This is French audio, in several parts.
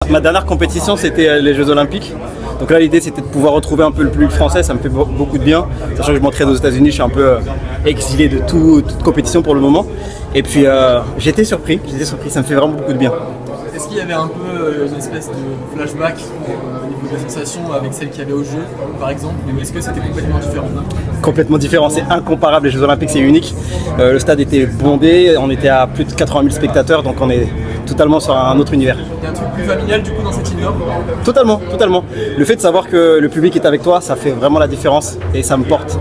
Ma dernière compétition, c'était les Jeux Olympiques. Donc là, l'idée, c'était de pouvoir retrouver un peu le public français. Ça me fait beaucoup de bien. Sachant que je m'entraîne aux États-Unis, je suis un peu exilé de toute compétition pour le moment. Et puis, j'étais surpris. Ça me fait vraiment beaucoup de bien. Est-ce qu'il y avait un peu une espèce de flashback au niveau des sensations avec celles qu'il y avait au jeu, par exemple, ou est-ce que c'était complètement différent? Complètement différent, c'est incomparable. Les Jeux Olympiques, c'est unique. Le stade était bondé, on était à plus de 80 000 spectateurs, donc on est totalement sur un autre univers. Il y a un truc plus familial du coup dans cette indoor? Totalement. Le fait de savoir que le public est avec toi, ça fait vraiment la différence et ça me porte.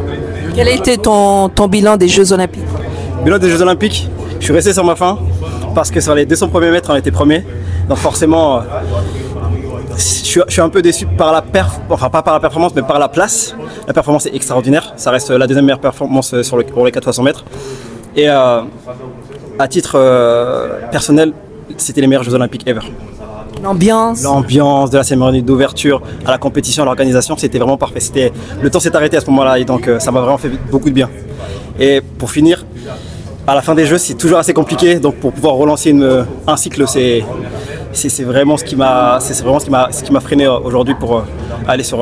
Quel était ton bilan des Jeux Olympiques? Bilan des Jeux Olympiques, je suis resté sur ma faim parce que sur les 200 premiers mètres, on était premier. Donc forcément, je suis un peu déçu par la enfin pas par la performance, mais par la place. La performance est extraordinaire. Ça reste la deuxième meilleure performance pour les 4 x 100 mètres. Et à titre personnel, c'était les meilleurs Jeux Olympiques ever. L'ambiance de la cérémonie d'ouverture, à la compétition, à l'organisation, c'était vraiment parfait. Le temps s'est arrêté à ce moment-là et donc ça m'a vraiment fait beaucoup de bien. Et pour finir, à la fin des Jeux, c'est toujours assez compliqué. Donc pour pouvoir relancer un cycle, c'est vraiment ce qui m'a freiné aujourd'hui pour aller sur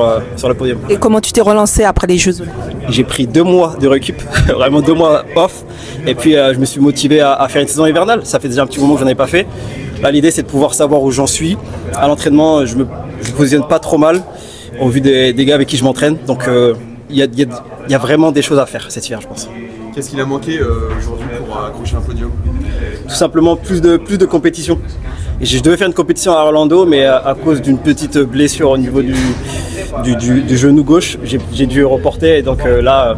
le podium. Et comment tu t'es relancé après les Jeux Olympiques? J'ai pris 2 mois de récup, vraiment 2 mois off, et puis je me suis motivé à faire une saison hivernale. Ça fait déjà un petit moment que je n'en avais pas fait. Là, l'idée, c'est de pouvoir savoir où j'en suis. À l'entraînement, je me positionne pas trop mal au vu des gars avec qui je m'entraîne. Donc il y a vraiment des choses à faire cet hiver, je pense. Qu'est-ce qu'il a manqué aujourd'hui pour accrocher un podium? Tout simplement plus de compétition. Et je devais faire une compétition à Orlando, mais à cause d'une petite blessure au niveau du genou gauche, j'ai dû reporter. Et donc là,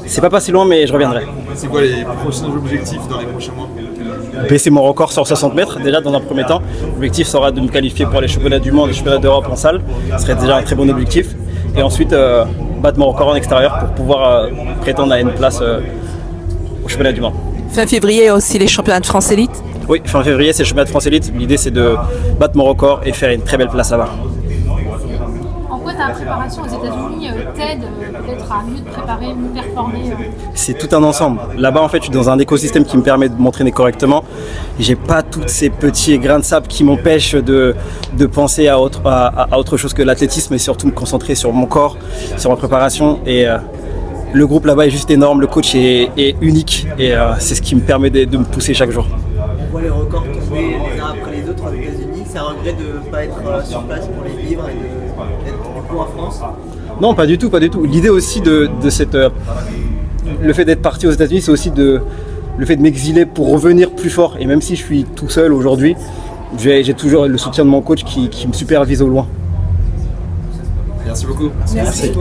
c'est pas passé loin, mais je reviendrai. C'est quoi les prochains objectifs dans les prochains mois? Baisser mon record sur 60 mètres, déjà dans un premier temps. L'objectif sera de me qualifier pour les championnats du monde et les championnats d'Europe en salle. Ce serait déjà un très bon objectif. Et ensuite, battre mon record en extérieur pour pouvoir prétendre à une place au championnat du monde. Fin février aussi les championnats de France Élite? Oui, fin février c'est le championnat de France Élite. L'idée c'est de battre mon record et faire une très belle place là-bas. En quoi ta préparation aux États-Unis t'aide peut-être à mieux te préparer, mieux performer? C'est tout un ensemble. Là-bas en fait je suis dans un écosystème qui me permet de m'entraîner correctement. J'ai pas tous ces petits grains de sable qui m'empêchent de penser à autre chose que l'athlétisme et surtout me concentrer sur mon corps, sur ma préparation. Et le groupe là-bas est juste énorme, le coach est unique et c'est ce qui me permet de me pousser chaque jour. On voit les records tomber les uns après les autres aux États-Unis. C'est un regret de ne pas être sur place pour les vivre et d'être du coup en France? Non, pas du tout. L'idée aussi le fait d'être parti aux États-Unis, c'est aussi le fait de m'exiler pour revenir plus fort. Et même si je suis tout seul aujourd'hui, j'ai toujours le soutien de mon coach qui me supervise au loin. Merci beaucoup. Merci.